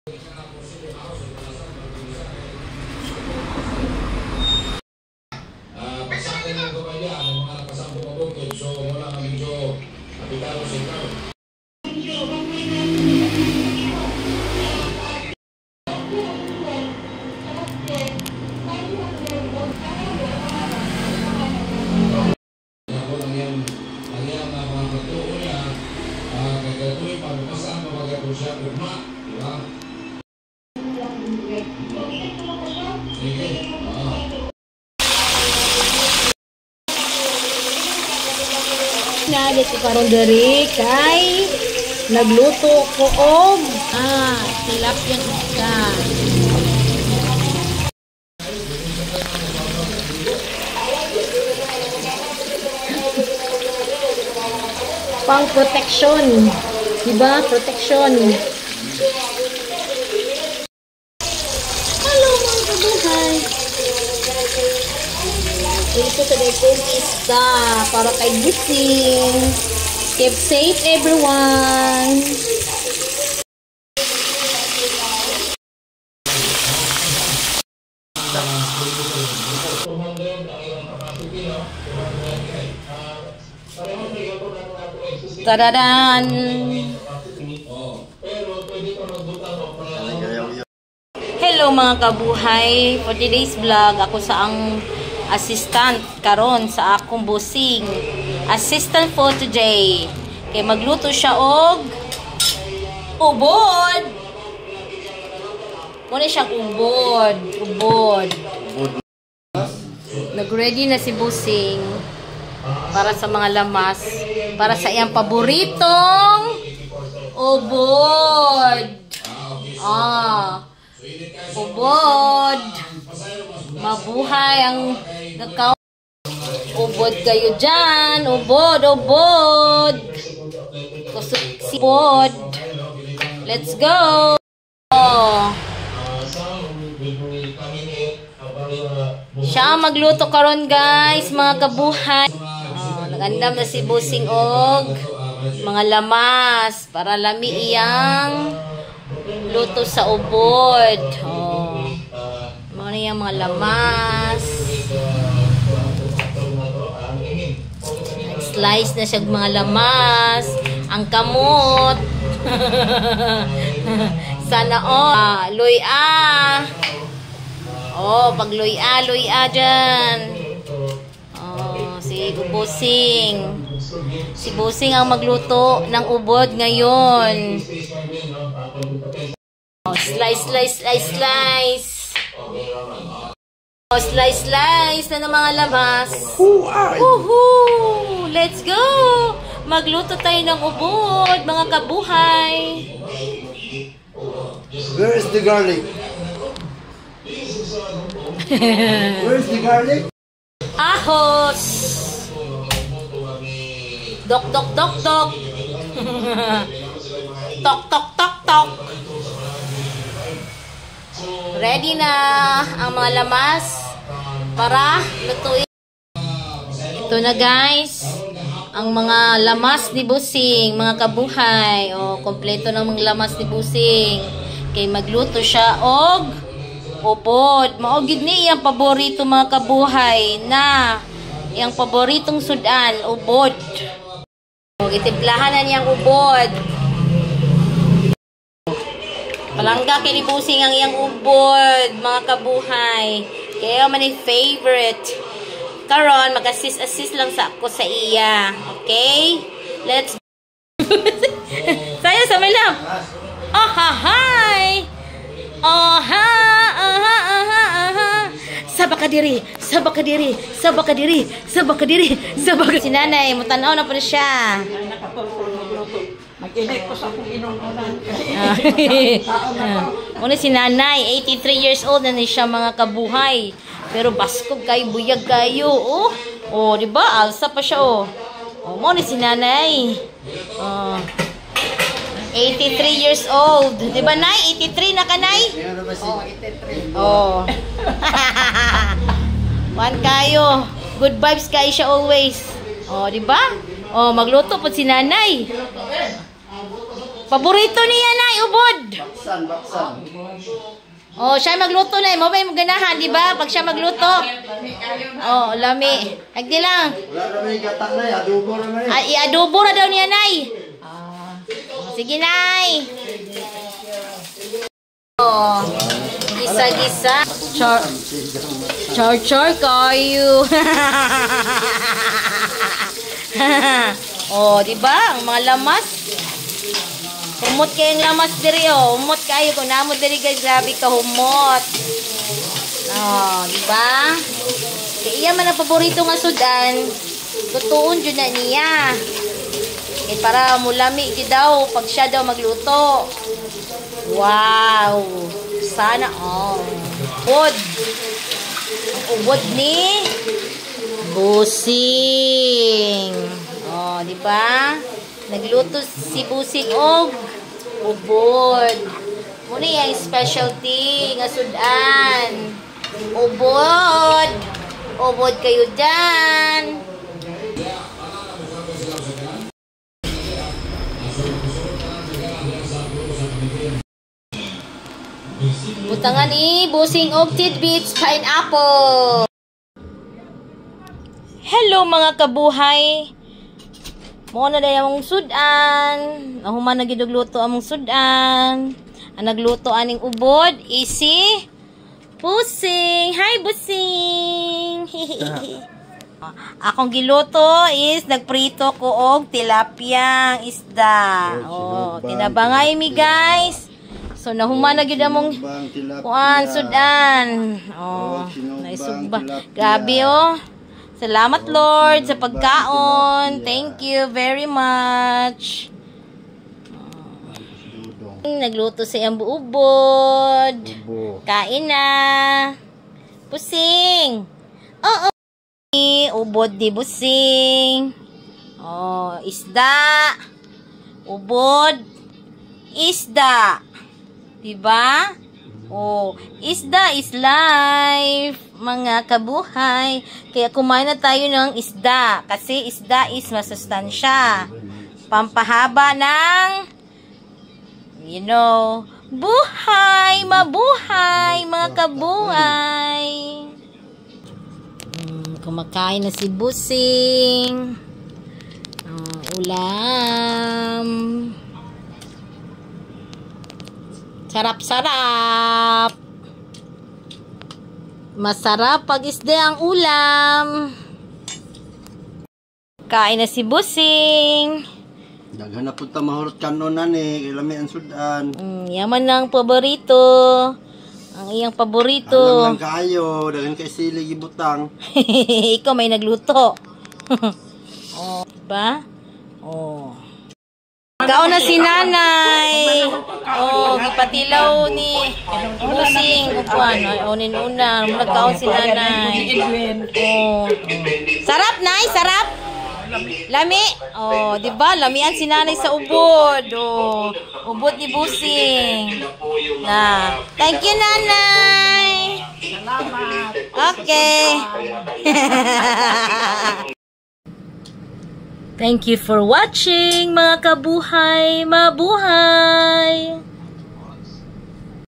Pasakin lang ko ba yan, ang mga nakasampo ko bukid, so wala na medyo kapitalo sa ikaw. Nalit ko karon diri kay nagluto ko og tilapia isda. Pang protection, diba? Protection. Hello mga kabuhay. Ito sa kong isda para kay Busing. Keep safe everyone. Tadadan! Hello mga kabuhay. For today's vlog, ako sa ang assistant karon sa akong busing. Assistant for today. Kay magluto siya og ubod. Muna siyang ubod. Ubod. Nag-ready na si busing para sa mga lamas. Para sa iyang paboritong ubod. Ubod. Mabuhay ang nakaw. Ubod kayo dyan. Ubod, ubod. Kusok si ubod. Let's go. Siya magluto karon guys, mga kabuhay. Nagandam na si Busing og mga lamas para lami iyang luto sa ubod. Mga yung mga lamas. Slice na siya mga lamas. Ang kamot. Sana luya. Pag luya dyan. Si Busing. Si Busing ang magluto ng ubod ngayon. Slice. Slice na ng mga lamas. Let's go! Magluto tayo ng ubod, mga kabuhay. Where is the garlic? Where is the garlic? Ahos! Dok. Tok. Ready na ang mga lamas para lutuin. Ito na guys, ang mga lamas ni Busing, mga kabuhay. Kompleto na mga lamas ni Busing. Kay magluto siya og ubod. Maugid ni iyang paborito mga kabuhay na iyang paboritong sudan, ubod. Itimplahan na niyang ubod. Palangga kay ni Busing ang iyang ubod, mga kabuhay. Kaya man yung favorite. Karon, mag-assist lang sa ako sa iya. Okay? Let's Saya sa may lang. Hi! Sabaka diri. Si nanay, mutanaw na po siya. Mag-inay ko sa akong inununan. Muna si nanay, 83 years old na siya, mga kabuhay. Pero baskog kayo, buyag kayo. Diba? Alsa pa siya, muna si nanay. 83 years old. Diba, nay? 83 na ka, nay? 83. One kayo. Good vibes kayo siya always. Diba? Magluto po si nanay. Paborito niya na, ubod. Baksan. Oh, siya magluto na. Mo ba yung ganahan, di ba? Pag siya magluto. Oh, lami. Agdi lang. Wala naman yung gatak na, adobo naman eh. Ay, i-adobo na daw niya, Nay. Sige, Nay. Oh, gisa-gisa. Char kayo. Oh, di ba? Ang mga lamas. Humot kayong lamas diri, oh. Humot kayo. Kung namot diri, guys, grabe ka humot. Oh, di ba? Kaya iya man ang paborito nga sudan. Lutuon dyan na niya. Eh, para mulami di daw pag siya daw magluto. Wow! Sana, oh. Ubod. Ang ubod ni Busing. Oh, di ba? Nagluto si Busing og ubod. Muna yung specialty nga sudan. Ubod. Ubod kayo dyan. Butangan ni Busing og tidbits pineapple. Hello mga kabuhay. Mo na day among sudan. Nahuman na gid og luto among sudan. Ang nagluto aning ubod is si Busing. Hi Busing. Akong giluto is nagprito ko og tilapia isda. Oh, tinabangay mi guys. So nahuman na gid among kuan sudan. Oh, naisugba. Grabe oh. Salamat Lord sa pagkaon. Thank you very much. Nagluto sa iyang ubod. Kain na. Busing. Oo. Ubod di Busing. Oh, isda. Ubod. Isda. Diba? Oh, isda is life, mga kabuhay. Kaya kumain na tayo ng isda. Kasi isda is masustansya. Pampahaba ng, you know, buhay, mabuhay, mga kabuhay. Kumakain na si Busing. Ulam. Sarap-sarap. Masarap pag isda ang ulam. Kain na si Busing. Daghan na punta mahurot kanonan eh. Ilami ang sudan. Yaman ng paborito. Ang iyang paborito. Alam lang kayo. Daghan kay sili gibutang. Ikaw may nagluto. Oh, diba? Oh. Kaon na si nanay. Oh, gipatilaw ni Busing. Upuan. Onin una. Nagkaon si nanay. Oh. Sarap, nay. Sarap. Lami. Oh, di ba? Lamian si nanay sa ubod. Oh, ubod ni Busing. Na. Thank you, nanay. Salamat. Okay. Thank you for watching, mga kabuhay, mabuhay!